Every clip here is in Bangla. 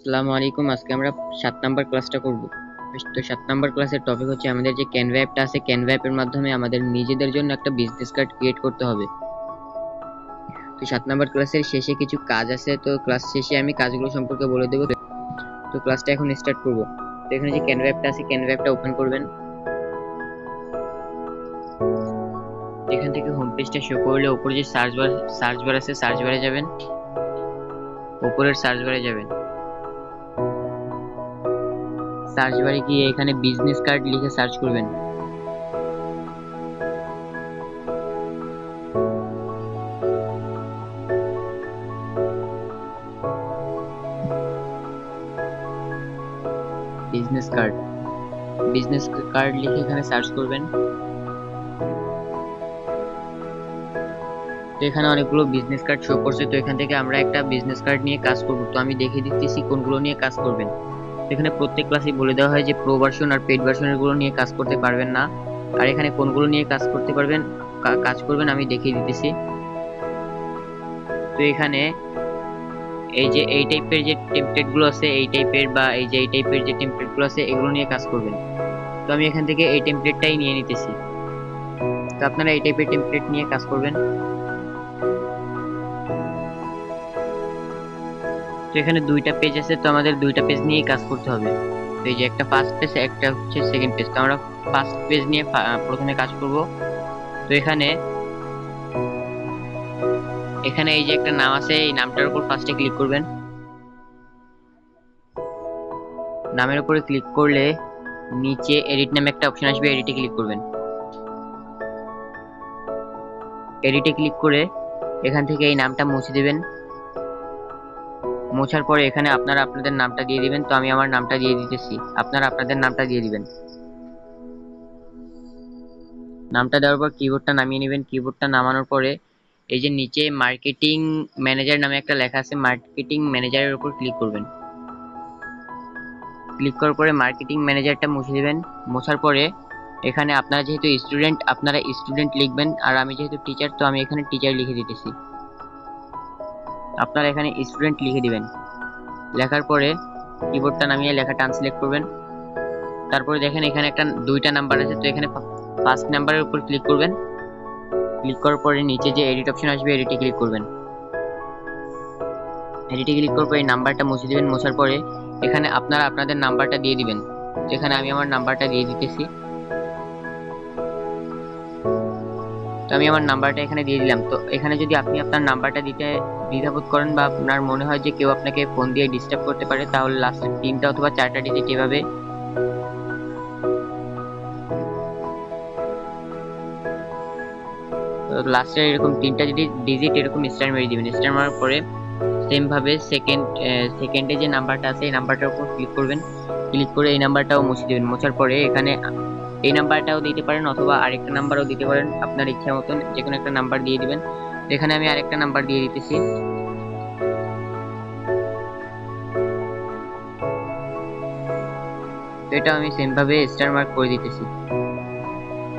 আসসালামু আলাইকুম। আজকে আমরা 7 নাম্বার ক্লাসটা করব। তো 7 নাম্বার ক্লাসের টপিক হচ্ছে আমাদের যে ক্যানভা অ্যাপটা আছে, ক্যানভা অ্যাপের মাধ্যমে আমাদের নিজেদের জন্য একটা বিজনেস কার্ড ক্রিয়েট করতে হবে। তো 7 নাম্বার ক্লাসের শেষে কিছু কাজ আছে, তো ক্লাস শেষে আমি কাজগুলো সম্পর্কে বলে দেব। তো ক্লাসটা এখন স্টার্ট করব। তো এখানে যে ক্যানভা অ্যাপটা আছে, ক্যানভা অ্যাপটা ওপেন করবেন। এখান থেকে হোম পেজটা শো করলে উপরে যে সার্চ বার আছে, সার্চ বারে যাবেন। উপরের সার্চ বারে যাবেন। সার্চ বারে গিয়ে এখানে বিজনেস কার্ড লিখে সার্চ করবেন। বিজনেস কার্ড লিখে এখানে সার্চ করবেন। তো এখানে অনেকগুলো বিজনেস কার্ড শো করছে, তো এখান থেকে আমরা একটা বিজনেস কার্ড নিয়ে কাজ করব। তো আমি দেখিয়ে দিতেছি কোনগুলো নিয়ে কাজ করবেন। এখানে প্রত্যেক ক্লাসে বলে দেওয়া হয় যে প্রো ভার্সন আর পেইড ভার্সনের গুলো নিয়ে কাজ করতে পারবেন না, আর এখানে কোনগুলো নিয়ে কাজ করতে পারবেন কাজ করবেন আমি দেখিয়ে দিতেছি। তো এখানে এই যে এই টাইপের যে টেমপ্লেট গুলো আছে, এই টাইপের বা এই যে এই টাইপের যে টেমপ্লেট গুলো আছে, এগুলো নিয়ে কাজ করবেন। তো আমি এখান থেকে এই টেমপ্লেটটাই নিয়ে নিতেছি। তো আপনারা এই টাইপের টেমপ্লেট নিয়ে কাজ করবেন। তো এখানে দুইটা পেজ আছে, তো আমাদের দুইটা পেজ নিয়ে কাজ করতে হবে। তো এই যে একটা ফার্স্ট পেজ, একটা হচ্ছে সেকেন্ড পেজ। তো আমরা ফার্স্ট পেজ নিয়ে প্রথমে কাজ করব। তো এখানে এই যে একটা নাম আছে, এই নামটার উপর ফার্স্টে ক্লিক করবেন। নামের উপরে ক্লিক করলে নিচে এডিট নামে একটা অপশন আসবে, এডিটে ক্লিক করবেন। এডিটে ক্লিক করে এখান থেকে এই নামটা মুছে দিবেন। মোছার পরে এখানে আপনারা আপনাদের নামটা দিয়ে দিবেন। তো আমি আমার নামটা দিয়ে দিতেছি, আপনারা আপনাদের নামটা দিয়ে দিবেন। নামটা দেওয়ার পর কিবোর্ডটা নামিয়ে নেবেন। কিবোর্ডটা নামানোর পরে এই যে নিচে মার্কেটিং ম্যানেজার নামে একটা লেখা আছে, মার্কেটিং ম্যানেজারের উপর ক্লিক করবেন। ক্লিক করার পরে মার্কেটিং ম্যানেজারটা মুছে দিবেন। মোছার পরে এখানে আপনারা যেহেতু স্টুডেন্ট, আপনারা স্টুডেন্ট লিখবেন, আর আমি যেহেতু টিচার, তো আমি এখানে টিচার লিখে দিতেছি। আপনারা এখানে স্টুডেন্ট লিখে দিবেন। লেখার পরে কিবোর্ডটা নামিয়ে লেখাটা আনসিলেক্ট করবেন। তারপরে দেখেন এখানে একটা দুইটা নাম্বার আছে, তো এখানে ফার্স্ট নাম্বারের উপর ক্লিক করবেন। ক্লিক করার পরে নিচে যে এডিট অপশন আসবে, এডিটে ক্লিক করবেন। এডিটে ক্লিক করার পরে এই নাম্বারটা মুছে দিবেন। মোছার পরে এখানে আপনারা আপনাদের নাম্বারটা দিয়ে দিবেন। যেখানে আমি আমার নাম্বারটা দিয়ে দিতেছি। তো আমি আমার নাম্বারটা এখানে দিয়ে দিলাম। তো এখানে যদি আপনি আপনার নাম্বারটা দিতে দ্বিধাবোধ করেন বা আপনার মনে হয় যে কেউ আপনাকে ফোন দিয়ে ডিস্টার্ব করতে পারে, তাহলে লাস্টের 3টা অথবা 4টা ডিজিট এভাবে লাস্টের এরকম 3টা ডিজিট এরকম স্টার মেরে দিবেন। স্টার মারার পরে সেম ভাবে সেকেন্ডে যে নাম্বারটা আছে, এই নাম্বারটার উপর ক্লিক করবেন। ক্লিক করে এই নাম্বারটাও মুছে দিবেন। মোছার পরে এখানে এই নাম্বারটাও দিতে পারেন অথবা আরেকটা নাম্বারও দিতে পারেন, আপনার ইচ্ছা মতন যে কোনো একটা নাম্বার দিয়ে দিবেন। এখানে আমি আরেকটা নাম্বার দিয়ে দিতেছি। তো এটা আমি সেম ভাবে স্টার মার্ক করে দিতেছি।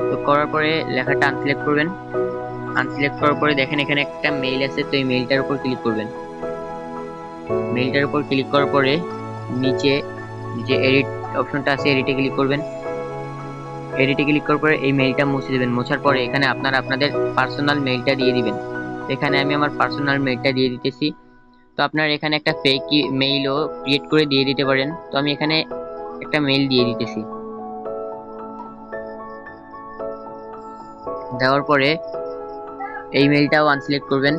তো করার পরে লেখাটা আনসিলেক্ট করবেন। আনসিলেক্ট করার পরে দেখেন এখানে একটা মেইল আছে, তো এই মেইলটার উপর ক্লিক করবেন। মেইলটার উপর ক্লিক করার পরে নিচে যে এডিট অপশনটা আছে, এডিটে ক্লিক করবেন। এডিটে ক্লিক করার পরে এই মেইলটা মুছে দিবেন। মোছার পরে এখানে আপনারা আপনাদের পার্সোনাল মেইলটা দিয়ে দিবেন। এখানে আমি আমার পার্সোনাল মেইলটা দিয়ে দিতেছি। তো আপনারা এখানে একটা ফেক মেইলও ক্রিয়েট করে দিয়ে দিতে পারেন। তো আমি এখানে একটা মেইল দিয়ে দিতেছি। দেওয়ার পরে এই মেইলটাও আনসিলেক্ট করবেন।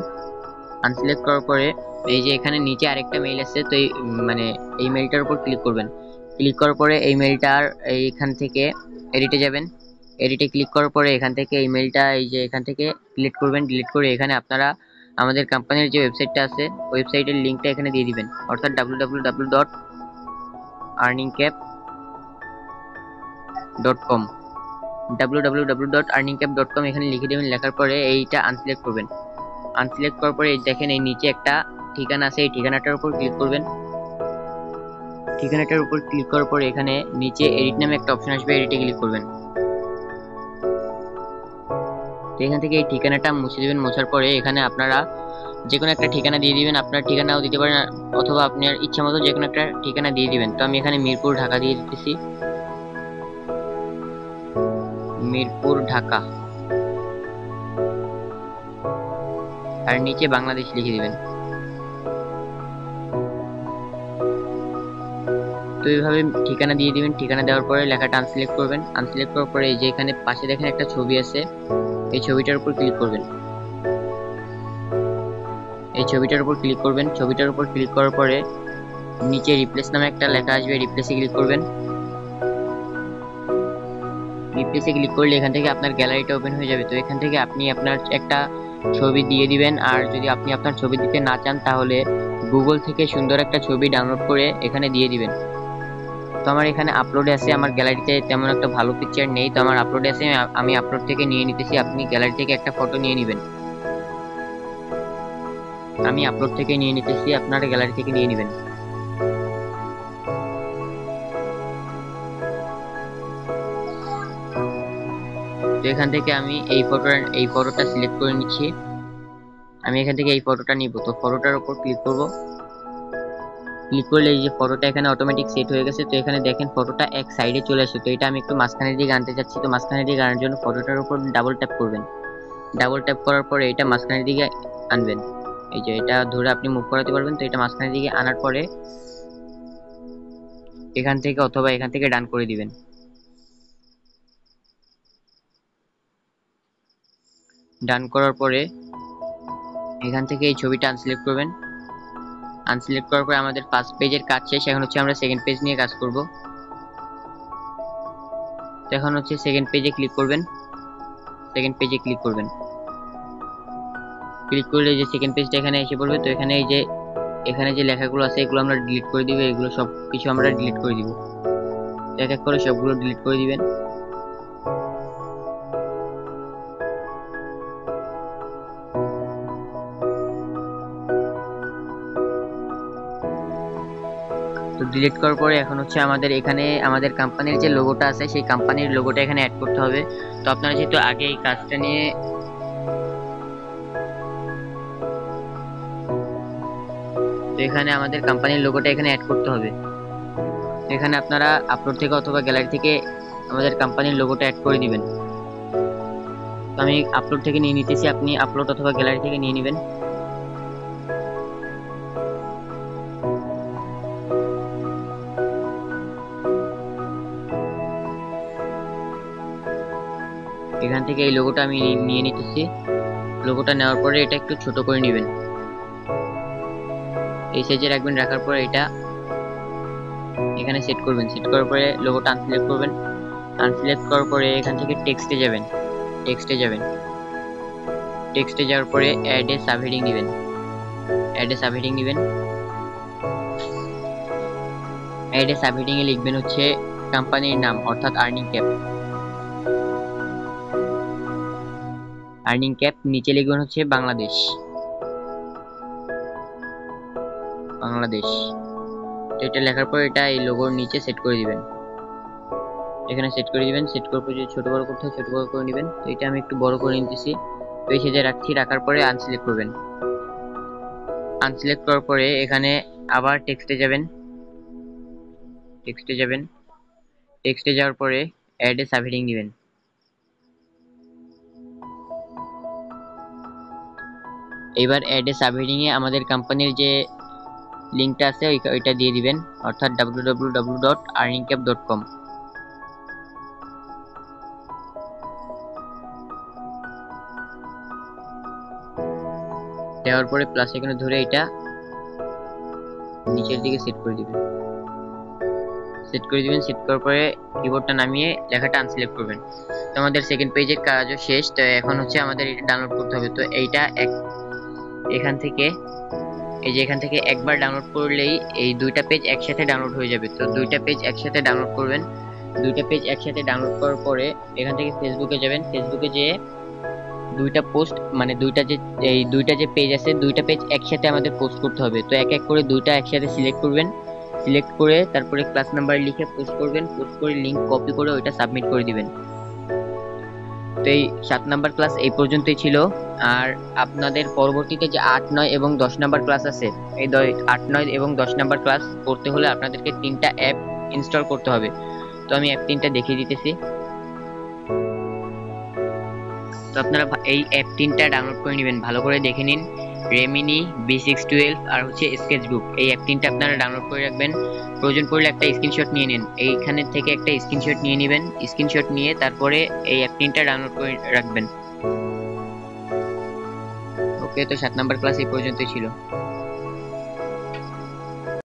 আনসিলেক্ট করার পরে এই যে এখানে নিচে আরেকটা মেইল আছে, তো এই মেইলটার উপর ক্লিক করবেন। ক্লিক করার পরে এই মেইলটার এইখান থেকে এডিটে যাবেন। এডিটে ক্লিক করার পরে এখান থেকে এই মেইলটা এই যে এখান থেকে ডিলিট করবেন। ডিলিট করে এখানে আপনারা আমাদের কোম্পানির যে ওয়েবসাইটটা আছে, ওয়েবসাইটের লিঙ্কটা এখানে দিয়ে দিবেন, অর্থাৎ www.earningcap.com www.earningcap.com এখানে লিখে দেবেন। লেখার পরে এইটা আনসিলেক্ট করবেন। আনসিলেক্ট করার পরে দেখেন এই নিচে একটা ঠিকানা আছে, এই ঠিকানাটার উপর ক্লিক করবেন। ঠিকানাটার উপর ক্লিক করার পরে এখানে নিচে এডিট নামে একটা অপশন আসবে, এডিটে ক্লিক করবেন। তো এখান থেকে এই ঠিকানাটা মুছে দেবেন। মোছার পরে এখানে আপনারা যে কোনো একটা ঠিকানা দিয়ে দিবেন, আপনার ঠিকানাও দিতে পারেন অথবা আপনার ইচ্ছা মতো যে কোনো একটা ঠিকানা দিয়ে দিবেন। তো আমি এখানে মিরপুর ঢাকা দিয়ে দিতেছি, মিরপুর ঢাকা, আর নিচে বাংলাদেশ লিখে দিবেন। তো এইভাবে ঠিকানা দিয়ে দিবেন। ঠিকানা দেওয়ার পরে লেখাটা আনসিলেক্ট করবেন। আনসিলেক্ট করার পরে এই যে এখানে পাশে দেখেন একটা ছবি আছে, এই ছবিটার উপর ক্লিক করবেন। এই ছবিটার উপর ক্লিক করবেন। ছবিটার উপর ক্লিক করার পরে নিচে রিপ্লেস নামে একটা লেখা আসবে, রিপ্লেসে ক্লিক করবেন। রিপ্লেসে ক্লিক করলে এখান থেকে আপনার গ্যালারিটা ওপেন হয়ে যাবে। তো এখান থেকে আপনি আপনার একটা ছবি দিয়ে দিবেন, আর যদি আপনি আপনার ছবি দিতে না চান তাহলে গুগল থেকে সুন্দর একটা ছবি ডাউনলোড করে এখানে দিয়ে দিবেন। তো আমার এখানে আপলোডে আছে, আমার গ্যালারিতে তেমন একটা ভালো পিকচার নেই, তো আমার আপলোডে আছে, আমি আপলোড থেকে নিয়ে নিতেছি। আপনি গ্যালারি থেকে একটা ফটো নিয়ে নেবেন। আমি আপলোড থেকে নিয়ে নিতেছি, আপনারা গ্যালারি থেকে নিয়ে নেবেন। তো এখান থেকে আমি এই ফটোটা সিলেক্ট করে নিচ্ছি। আমি এখান থেকে এই ফটোটা নিব। তো ফটোটার উপর ক্লিক করব। ক্লিক করলে এই যে ফটোটা এখানে অটোমেটিক সেট হয়ে গেছে। তো এখানে দেখেন ফটোটা এক সাইডে চলে আসে। তো এটা আমি একটু মাঝখানের দিকে আনতে চাচ্ছি। তো মাঝখানের দিকে আনার জন্য ফটোটার উপর ডাবল ট্যাপ করবেন। ডাবল ট্যাপ করার পরে এটা মাঝখানের দিকে আনবেন। এই যে এটা ধরে আপনি মুভ করাতে পারবেন। তো এটা মাঝখানের দিকে আনার পরে এখান থেকে অথবা এখান থেকে ডান করে দিবেন। ডান করার পরে এখান থেকে এই ছবিটা আনসিলেক্ট করবেন। আনসিলেক্ট করার পরে আমাদের ফার্স্ট পেজের কাজ শেষ। এখন হচ্ছে আমরা সেকেন্ড পেজ নিয়ে কাজ করব। তো এখন হচ্ছে সেকেন্ড পেজে ক্লিক করবেন। সেকেন্ড পেজে ক্লিক করবেন। ক্লিক করলে যে সেকেন্ড পেজটা এখানে এসে পড়বে। তো এখানে এই যে এখানে যে লেখাগুলো আছে এগুলো আমরা ডিলিট করে দিব। এগুলো সব কিছু আমরা ডিলিট করে দিব। এক এক করে সবগুলো ডিলিট করে দিবেন। তো ডিলিট করার পরে এখন হচ্ছে আমাদের এখানে আমাদের কোম্পানির যে লোগোটা আছে সেই কোম্পানির লোগোটা এখানে অ্যাড করতে হবে। তো আপনারা যেহেতু আগে এই কাজটা নিয়ে তো এখানে আমাদের কোম্পানির লোগোটা এখানে অ্যাড করতে হবে। এখানে আপনারা আপলোড থেকে অথবা গ্যালারি থেকে আমাদের কোম্পানির লোগোটা অ্যাড করে দিবেন। তো আমি আপলোড থেকে নিয়ে নিতেছি, আপনি আপলোড অথবা গ্যালারি থেকে নিয়ে নেবেন। এখান থেকে এই লোগোটা আমি নিয়ে নিতেছি। লোগোটা নেওয়ার পরে এটা একটু ছোট করে নেবেন, এই সাইজে রাখবেন। রাখার পরে এটা এখানে সেট করবেন। সেট করার পরে লোগোটা আনসিলেক্ট করবেন। আনসিলেক্ট করার পরে এখান থেকে টেক্সটে যাবেন। টেক্সটে যাবেন। টেক্সটে যাওয়ার পরে অ্যাড এ সাবহেডিং নেবেন। অ্যাড এ সাবহেডিং নেবেন। অ্যাড এ সাবহেডিং এ লিখবেন হচ্ছে কোম্পানির নাম অর্থাৎ আর্নিং ক্যাপ। আর্নিং ক্যাপ নিচে লিখবেন হচ্ছে বাংলাদেশ। বাংলাদেশ। তো এটা লেখার পর এটা এই লোগোর নিচে সেট করে দিবেন। এখানে সেট করে দিবেন। সেট করার পর যদি ছোট বড় করতে হয় ছোট বড় করে নেবেন। তো এটা আমি একটু বড় করে নিতেছি। তো এই সাইজে রাখছি। রাখার পরে আনসিলেক্ট করবেন। আনসিলেক্ট করার পরে এখানে আবার টেক্সটে যাবেন। টেক্সটে যাবেন। টেক্সটে যাওয়ার পরে অ্যাড এ সাবহেডিং দিবেন। এবার অ্যাড এ সাবহেডিং এ আমাদের কোম্পানির যে লিংকটা আছে ওইটা দিয়ে দিবেন, অর্থাৎ www.earningcap.com। দেওয়ার পরে প্লাস এখানে ধরে এটা নিচের দিকে সেট করে দিবেন। সেট করে দিবেন। সেট করার পরে কিবোর্ডটা নামিয়ে লেখাটা আনসিলেক্ট করবেন। তো আমাদের সেকেন্ড পেজের কাজও শেষ। তো এখন হচ্ছে আমাদের এটা ডাউনলোড করতে হবে। তো এইটা এখান থেকে এই যে এখান থেকে একবার ডাউনলোড করলেই এই দুইটা পেজ একসাথে ডাউনলোড হয়ে যাবে। তো দুইটা পেজ একসাথে ডাউনলোড করবেন। দুইটা পেজ একসাথে ডাউনলোড করার পরে এখান থেকে ফেসবুকে যাবেন। ফেসবুকে যেয়ে দুইটা পোস্ট মানে দুইটা যে পেজ আছে দুইটা পেজ একসাথে আমাদের পোস্ট করতে হবে। তো এক এক করে দুইটা একসাথে সিলেক্ট করবেন। সিলেক্ট করে তারপরে ক্লাস নাম্বার লিখে পোস্ট করবেন। পোস্ট করে লিংক কপি করে ওইটা সাবমিট করে দিবেন। তো এই 7 নাম্বার ক্লাস এই পর্যন্তই ছিল। আর আপনাদের পরবর্তীতে যে 8, 9 এবং 10 নাম্বার ক্লাস আছে, এই 8, 9 এবং 10 নাম্বার ক্লাস করতে হলে আপনাদেরকে 3টা অ্যাপ ইনস্টল করতে হবে। তো আমি অ্যাপ 3টা দেখিয়ে দিতেছি। তো আপনারা এই অ্যাপ 3টা ডাউনলোড করে নেবেন, ভালো করে দেখে নিন। রেমিনি, B612 আর হচ্ছে স্কেচবুক, এই অ্যাপ 3টা আপনারা ডাউনলোড করে রাখবেন। প্রয়োজন পড়লে একটা স্ক্রিনশট নিয়ে নিন, এইখানে থেকে একটা স্ক্রিনশট নিয়ে নেবেন। স্ক্রিনশট নিয়ে তারপরে এই অ্যাপ 3টা ডাউনলোড করে রাখবেন। ওকে, তো 7 নাম্বার ক্লাস এই পর্যন্তই ছিল।